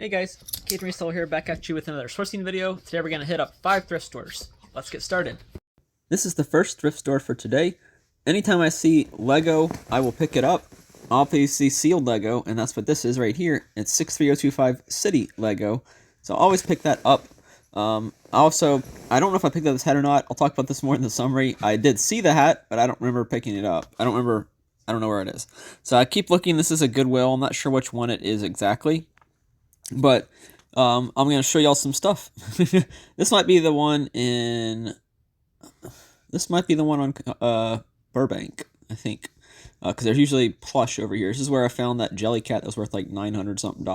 Hey guys, Cajun Reseller here, back at you with another sourcing video. Today we're going to hit up 5 thrift stores. Let's get started. This is the first thrift store for today. Anytime I see Lego, I will pick it up. Obviously sealed Lego, and that's what this is right here. It's 63025 City Lego, so I'll always pick that up. Also, I don't know if I picked up this hat or not. I'll talk about this more in the summary. I did see the hat, but I don't remember picking it up. I don't know where it is. So I keep looking. This is a Goodwill. I'm not sure which one it is exactly. But I'm going to show y'all some stuff. This might be the one on Burbank, I think. Because there's usually plush over here. This is where I found that jelly cat that was worth like $900 something.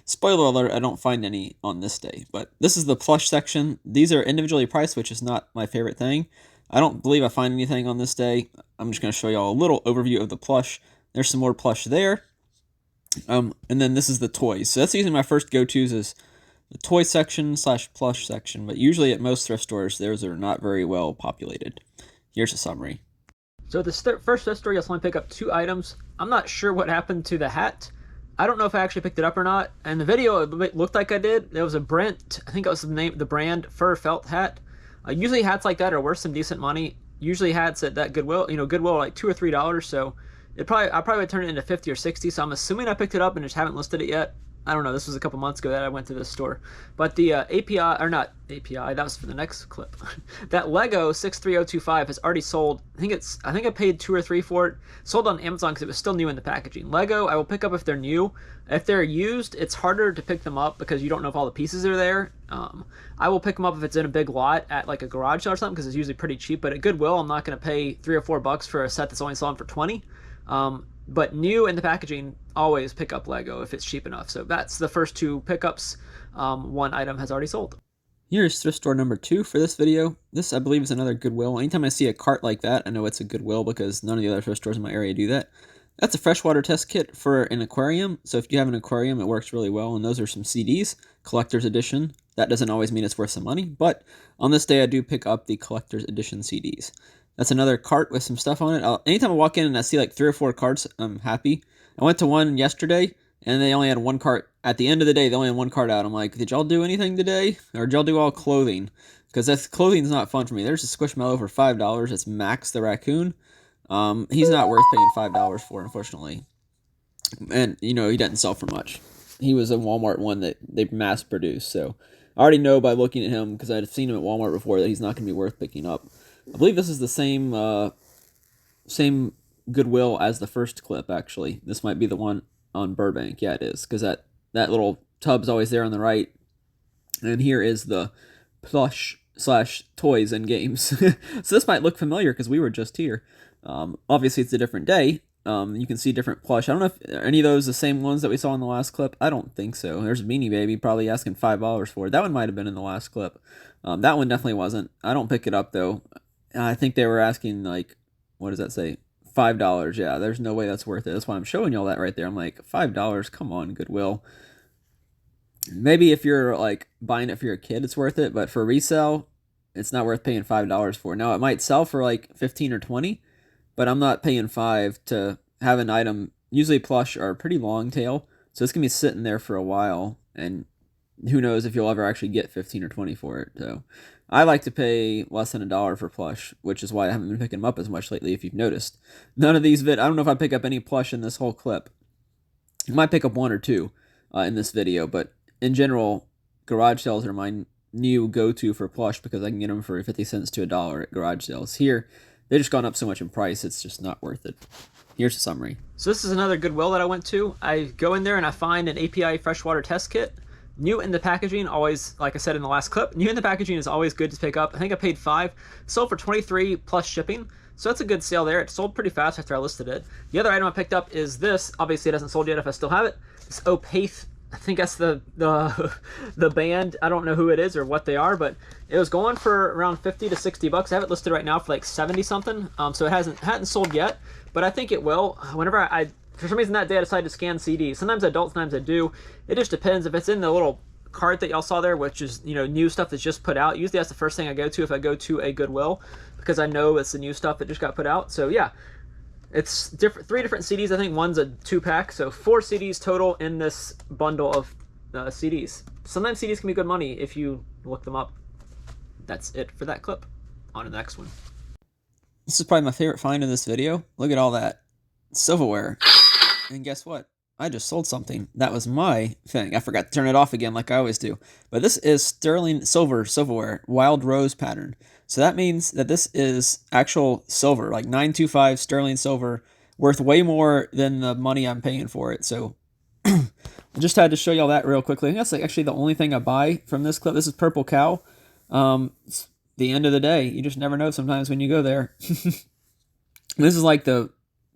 Spoiler alert, I don't find any on this day. But this is the plush section. These are individually priced, which is not my favorite thing. I don't believe I find anything on this day. I'm just going to show y'all a little overview of the plush. There's some more plush there. And then this is the toys. So that's usually my first go-tos is the toy section / plush section. But usually at most thrift stores, those are not very well populated. Here's a summary. So the first thrift store, you'll only pick up 2 items. I'm not sure what happened to the hat. I don't know if I actually picked it up or not. In the video, it looked like I did. There was a Brent, I think it was the brand, fur felt hat. Usually hats like that are worth some decent money. Usually hats at that Goodwill, Goodwill are like $2 or $3. So I probably would turn it into 50 or 60, so I'm assuming I picked it up and just haven't listed it yet. I don't know, this was a couple months ago that I went to this store. But the that was for the next clip. That Lego 63025 has already sold. I think I paid 2 or 3 for it. Sold on Amazon because it was still new in the packaging. Lego, I will pick up if they're new. If they're used, it's harder to pick them up because you don't know if all the pieces are there. I will pick them up if it's in a big lot at like a garage sale or something because it's usually pretty cheap. But at Goodwill, I'm not going to pay $3 or $4 for a set that's only selling for 20. But new in the packaging, always pick up Lego if it's cheap enough. So that's the first 2 pickups. 1 item has already sold. Here's thrift store number 2 for this video. This, I believe, is another Goodwill. Anytime I see a cart like that, I know it's a Goodwill because none of the other thrift stores in my area do that. That's a freshwater test kit for an aquarium. So if you have an aquarium, it works really well. And those are some CDs, collector's edition. That doesn't always mean it's worth some money, but on this day I do pick up the collector's edition CDs. That's another cart with some stuff on it. Anytime I walk in and I see like 3 or 4 carts, I'm happy. I went to one yesterday, and they only had 1 cart. At the end of the day, they only had 1 cart out. I'm like, did y'all do anything today? Or did y'all do all clothing? Because clothing's not fun for me. There's a squishmallow for $5. It's Max the raccoon. He's not worth paying $5 for, unfortunately. And, he doesn't sell for much. He was a Walmart one that they mass-produced, so I already know by looking at him, because I'd seen him at Walmart before, that he's not going to be worth picking up. I believe this is the same Goodwill as the first clip, actually. This might be the one on Burbank. Yeah, it is, because that little tub's always there on the right. And here is the plush / toys and games. So this might look familiar, because we were just here. Obviously, it's a different day. You can see different plush. I don't know if are any of those the same ones that we saw in the last clip. I don't think so. There's Beanie Baby, probably asking $5 for it. That one might have been in the last clip. That one definitely wasn't. I don't pick it up, though. I think they were asking, like, what does that say? $5. Yeah, there's no way that's worth it. That's why I'm showing y'all that right there. I'm like, $5? Come on, Goodwill. Maybe if you're, like, buying it for your kid, it's worth it. But for resale, it's not worth paying $5 for. Now, it might sell for, like, 15 or 20, but I'm not paying $5 to have an item. Usually plush are pretty long tail, so it's going to be sitting there for a while, and who knows if you'll ever actually get 15 or 20 for it. So I like to pay less than $1 for plush, which is why I haven't been picking them up as much lately, if you've noticed. None of these I don't know if I pick up any plush in this whole clip. I might pick up 1 or 2 in this video, but in general, garage sales are my new go-to for plush because I can get them for 50 cents to $1 at garage sales. Here, they've just gone up so much in price, it's just not worth it. Here's a summary. So this is another Goodwill that I went to. I go in there and I find an API freshwater test kit. New in the packaging, always, like I said in the last clip, new in the packaging is always good to pick up. I think I paid $5. Sold for $23 plus shipping. So that's a good sale there. It sold pretty fast after I listed it. The other item I picked up is this. Obviously, it hasn't sold yet if I still have it. This Opaque. I think that's the band. I don't know who it is or what they are, but it was going for around 50 to 60 bucks. I have it listed right now for like 70 something. So it hadn't sold yet, but I think it will. Whenever I for some reason that day I decided to scan CDs. Sometimes I don't, sometimes I do. It just depends. If it's in the little cart that y'all saw there, which is, new stuff that's just put out, usually that's the first thing I go to if I go to a Goodwill, because I know it's the new stuff that just got put out. So yeah, it's 3 different CDs. I think one's a 2-pack, so 4 CDs total in this bundle of CDs. Sometimes CDs can be good money if you look them up. That's it for that clip. On to the next one. This is probably my favorite find in this video. Look at all that silverware. And guess what? I just sold something. That was my thing. I forgot to turn it off again like I always do. But this is sterling silverware, wild rose pattern. So that means that this is actual silver, like 925 sterling silver, worth way more than the money I'm paying for it. So I just had to show y'all that real quickly. I think that's like actually the only thing I buy from this clip. This is Purple Cow. It's the end of the day. You just never know sometimes when you go there. This is like the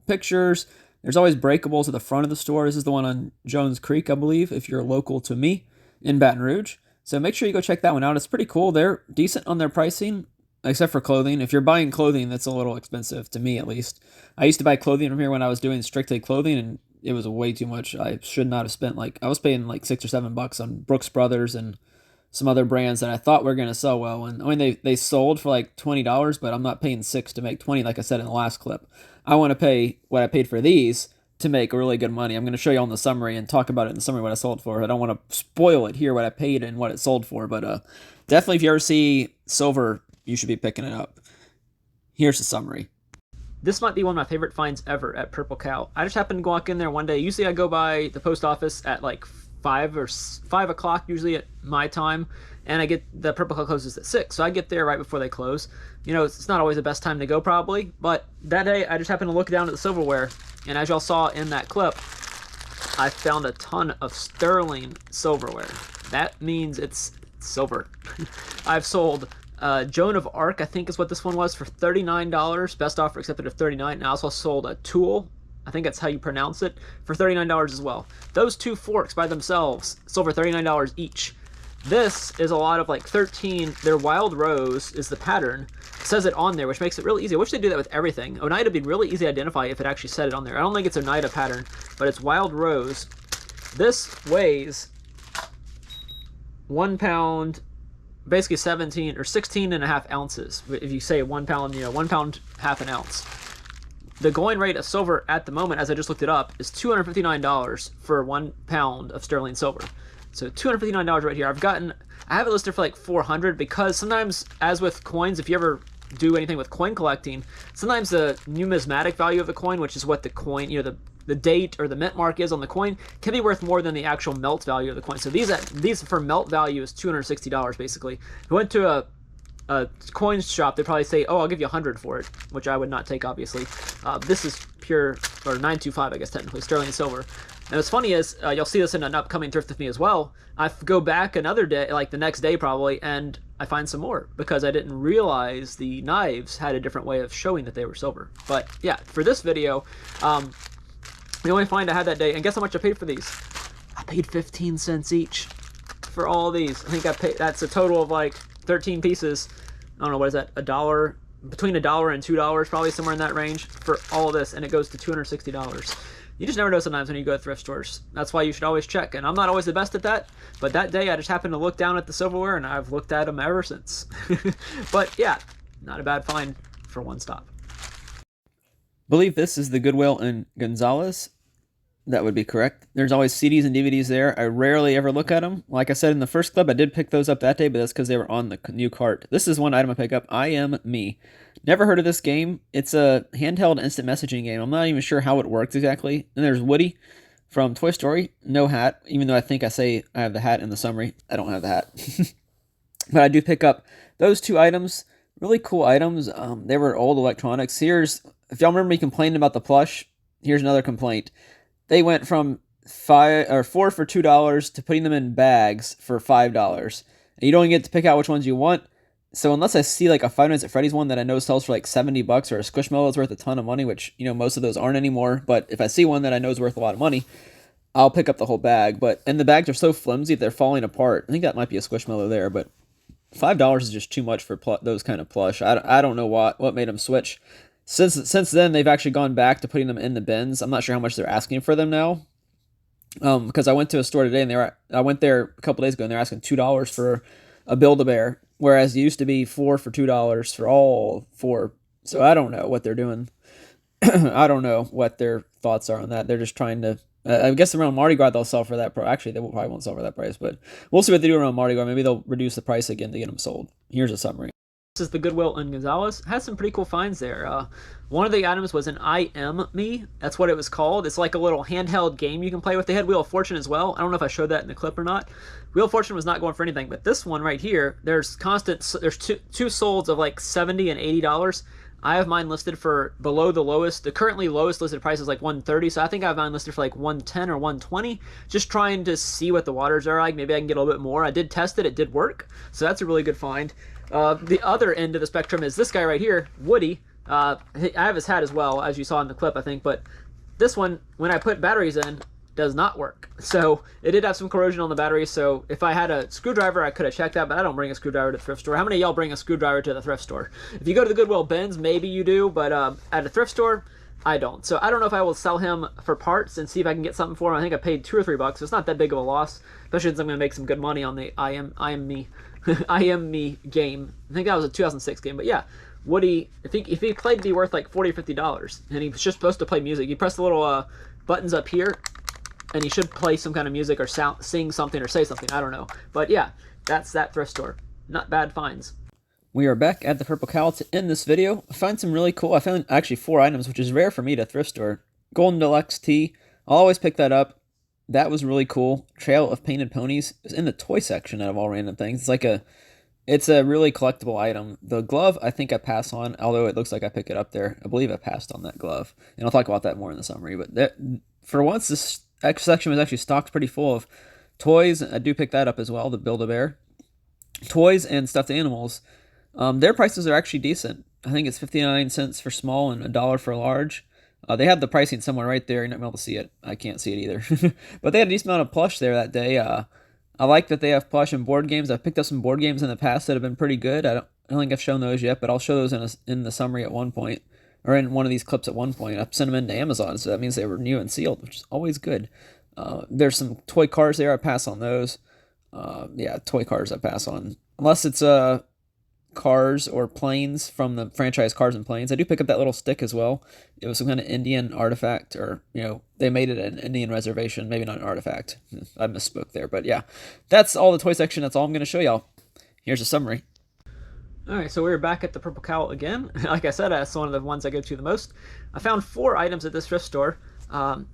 pictures. There's always breakables at the front of the store. This is the one on Jones Creek, I believe, if you're local to me in Baton Rouge. So make sure you go check that one out. It's pretty cool. They're decent on their pricing, except for clothing. If you're buying clothing, that's a little expensive, to me at least. I used to buy clothing from here when I was doing strictly clothing, and it was way too much. I should not have spent, I was paying like $6 or $7 on Brooks Brothers and some other brands that I thought were going to sell well. And I mean, they sold for like $20, but I'm not paying $6 to make $20, like I said in the last clip. I want to pay what I paid for these to make really good money. I'm going to show you on the summary and talk about it in the summary what I sold for. I don't want to spoil it here, what I paid and what it sold for, but definitely if you ever see silver, you should be picking it up. Here's the summary. This might be one of my favorite finds ever at Purple Cow. I just happened to walk in there one day. Usually I go by the post office at like 5 o'clock usually at my time, and I get the Purple Cow closes at 6, so I get there right before they close. You know, it's not always the best time to go probably, but that day I just happened to look down at the silverware, and as y'all saw in that clip, I found a ton of sterling silverware. That means it's silver. I've sold Joan of Arc, I think is what this one was, for $39. Best offer accepted of $39. And I also sold a Tool, I think that's how you pronounce it, for $39 as well. Those two forks by themselves sold for $39 each. This is a lot of like 13. Their Wild Rose is the pattern. It says it on there, which makes it really easy. I wish they'd do that with everything. Oneida would be really easy to identify if it actually said it on there. I don't think it's Oneida pattern, but it's Wild Rose. This weighs 1 pound, basically 17 or 16 and a half ounces. If you say 1 pound, 1 pound, half an ounce. The going rate of silver at the moment, as I just looked it up, is $259 for 1 pound of sterling silver. So $259 right here. I have it listed for like $400 because sometimes, as with coins, if you ever do anything with coin collecting, sometimes the numismatic value of the coin, which is what the coin, the date or the mint mark is on the coin, can be worth more than the actual melt value of the coin. So these for melt value is $260 basically. If you went to a coin shop, they'd probably say, oh, I'll give you $100 for it, which I would not take, obviously. This is pure, or 925, I guess, technically, sterling silver. And what's funny is, you'll see this in an upcoming thrift with me as well, I go back another day, like the next day probably, and I find some more, because I didn't realize the knives had a different way of showing that they were silver. But yeah, for this video, the only find I had that day, and guess how much I paid for these? I paid 15 cents each for all these. I think I paid, that's a total of like 13 pieces. I don't know, what is that, $1, between $1 and $2, probably somewhere in that range for all this, and it goes to $260. You just never know sometimes when you go to thrift stores. That's why you should always check, and I'm not always the best at that, but that day I just happened to look down at the silverware, and I've looked at them ever since. But yeah, not a bad find for one stop. Believe this is the Goodwill in Gonzales. That would be correct. There's always CDs and DVDs there. I rarely ever look at them. Like I said in the first clip, I did pick those up that day, but that's because they were on the new cart. This is one item I pick up. I Am Me. Never heard of this game. It's a handheld instant messaging game. I'm not even sure how it works exactly. And there's Woody from Toy Story. No hat, even though I think I say I have the hat in the summary. I don't have the hat. But I do pick up those two items. Really cool items. They were old electronics. Here's, if y'all remember me complaining about the plush, here's another complaint. They went from 4 for $2 to putting them in bags for $5. And you don't get to pick out which ones you want. So unless I see like a Five Nights at Freddy's one that I know sells for like $70 or a Squishmallows worth a ton of money, which, most of those aren't anymore. But if I see one that I know is worth a lot of money, I'll pick up the whole bag. And the bags are so flimsy, they're falling apart. I think that might be a Squishmallow there, but $5 is just too much for those kind of plush. I don't know what made them switch. Since then, they've actually gone back to putting them in the bins. I'm not sure how much they're asking for them now. Because I went to a store today, and I went there a couple days ago, and they're asking $2 for a Build-A-Bear, whereas it used to be 4 for $2 for all 4. So I don't know what they're doing. I don't know what their thoughts are on that. They're just trying to I guess around Mardi Gras they'll sell for that price. Actually, they probably won't sell for that price, but we'll see what they do around Mardi Gras. Maybe they'll reduce the price again to get them sold. Here's a summary. This is the Goodwill in Gonzales. Has some pretty cool finds there. One of the items was an I Am Me. That's what it was called. It's like a little handheld game you can play with. They had Wheel of Fortune as well. I don't know if I showed that in the clip or not. Wheel of Fortune was not going for anything, but this one right here, there's two solds of like $70 and $80. I have mine listed for below the lowest. The currently lowest listed price is like $130, so I think I have mine listed for like $110 or $120. Just trying to see what the waters are like. Maybe I can get a little bit more. I did test it. It did work, so that's a really good find. The other end of the spectrum is this guy right here, Woody. I have his hat as well, as you saw in the clip, I think, but this one, when I put batteries in, does not work. So it did have some corrosion on the battery, so if I had a screwdriver, I could have checked that, but I don't bring a screwdriver to the thrift store. How many of y'all bring a screwdriver to the thrift store? If you go to the Goodwill bins, maybe you do, but at a thrift store, I don't. So I don't know if I will sell him for parts and see if I can get something for him. I think I paid $2 or $3, so it's not that big of a loss, especially since I'm going to make some good money on the I Am Me I Am Me game. I think that was a 2006 game, but yeah, Woody, if he played, it'd be worth like $40 or $50, and he was just supposed to play music. You press the little buttons up here, and he should play some kind of music or sing something or say something. I don't know, but yeah, that's that thrift store. Not bad finds. We are back at the Purple Cow to end this video. I found some really cool. I found actually 4 items, which is rare for me at a thrift store. Golden Deluxe tee. I'll always pick that up. That was really cool. Trail of Painted Ponies. It's in the toy section out of all random things. It's a really collectible item. The glove, I think I pass on, although it looks like I pick it up there. I believe I passed on that glove, and I'll talk about that more in the summary. But for once, this section was actually stocked pretty full of toys. I do pick that up as well, the Build-A-Bear. Toys and stuffed animals. Their prices are actually decent. I think it's 59 cents for small and $1 for large. They have the pricing somewhere right there. You're not going to be able to see it. I can't see it either. But they had a decent amount of plush there that day. I like that they have plush and board games. I've picked up some board games in the past that have been pretty good. I don't think I've shown those yet, but I'll show those in the summary at one point, or in one of these clips at one point. I've sent them into Amazon, so that means they were new and sealed, which is always good. There's some toy cars there. I pass on those. Yeah, toy cars I pass on. Unless it's cars or planes from the franchise Cars and Planes. I do pick up that little stick as well. It was some kind of Indian artifact, or, they made it an Indian reservation. Maybe not an artifact. I misspoke there, but yeah. That's all the toy section. That's all I'm going to show y'all. Here's a summary. Alright, so we're back at the Purple Cow again. Like I said, that's one of the ones I go to the most. I found 4 items at this thrift store. I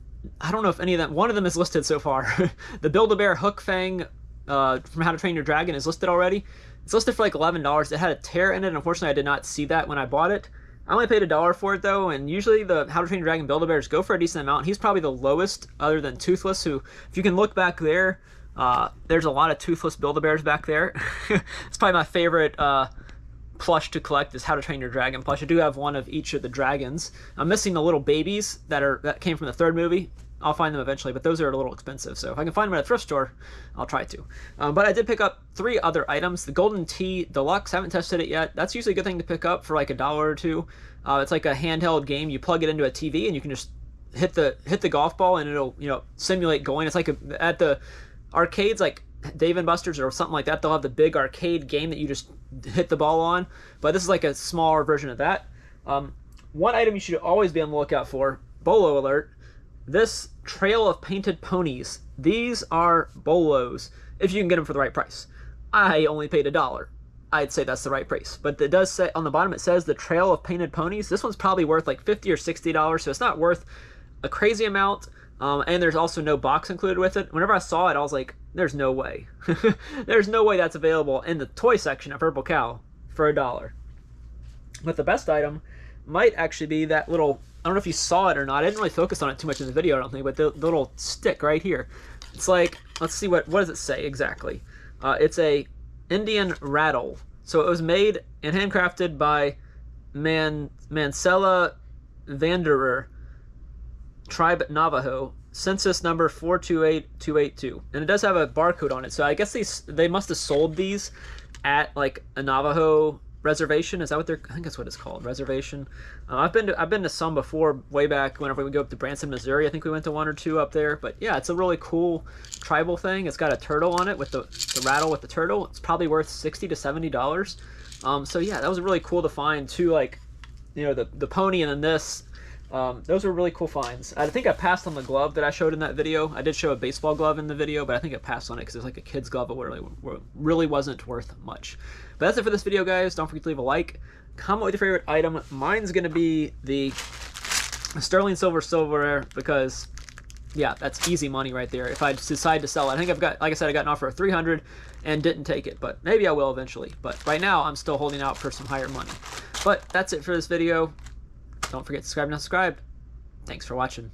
don't know if any of them, one of them is listed so far. The Build-A-Bear Hook Fang from How to Train Your Dragon is listed already. It's listed for like $11. It had a tear in it. Unfortunately, I did not see that when I bought it. I only paid $1 for it though, and usually the How to Train Your Dragon Build-A-Bears go for a decent amount. He's probably the lowest, other than Toothless, who, if you can look back there, there's a lot of Toothless Build-A-Bears back there. It's probably my favorite plush to collect is How to Train Your Dragon plush. I do have one of each of the dragons. I'm missing the little babies that came from the 3rd movie. I'll find them eventually, but those are a little expensive, so if I can find them at a thrift store, I'll try to. But I did pick up 3 other items. The Golden Tee Deluxe, haven't tested it yet. That's usually a good thing to pick up for like $1 or $2. It's like a handheld game. You plug it into a TV and you can just hit the golf ball and it'll simulate going. It's like at the arcades, like Dave and Buster's or something like that. They'll have the big arcade game that you just hit the ball on, but this is like a smaller version of that. One item you should always be on the lookout for, bolo alert. This Trail of Painted Ponies. These are bolos, if you can get them for the right price. I only paid $1. I'd say that's the right price. But it does say, on the bottom it says the Trail of Painted Ponies. This one's probably worth like $50 or $60, so it's not worth a crazy amount. And there's also no box included with it. Whenever I saw it, I was like, there's no way. There's no way that's available in the toy section at Purple Cow for $1. But the best item might actually be that little, I don't know if you saw it or not. I didn't really focus on it too much in the video, I don't think, but the little stick right here. It's like, let's see, what does it say exactly? It's a Indian rattle. So it was made and handcrafted by Mancella Vanderer, Tribe Navajo, census number 428282. And it does have a barcode on it. So I guess they must have sold these at like a Navajo reservation. Is that what I think that's what it's called, reservation. I've been to some before, way back whenever we go up to Branson, Missouri. I think we went to 1 or 2 up there. But yeah, it's a really cool tribal thing. It's got a turtle on it with the rattle with the turtle. It's probably worth $60 to $70. So yeah, that was really cool to find too. Like, the pony and then this. Those were really cool finds. I think I passed on the glove that I showed in that video. I did show a baseball glove in the video, but I think I passed on it because it's like a kid's glove. It really wasn't worth much. But that's it for this video, guys. Don't forget to leave a like. Comment with your favorite item. Mine's going to be the sterling silverware because, yeah, that's easy money right there. If I decide to sell it, I think I've got, like I said, I got an offer of $300 and didn't take it, but maybe I will eventually. But right now, I'm still holding out for some higher money. But that's it for this video. Don't forget to subscribe and not subscribe. Thanks for watching.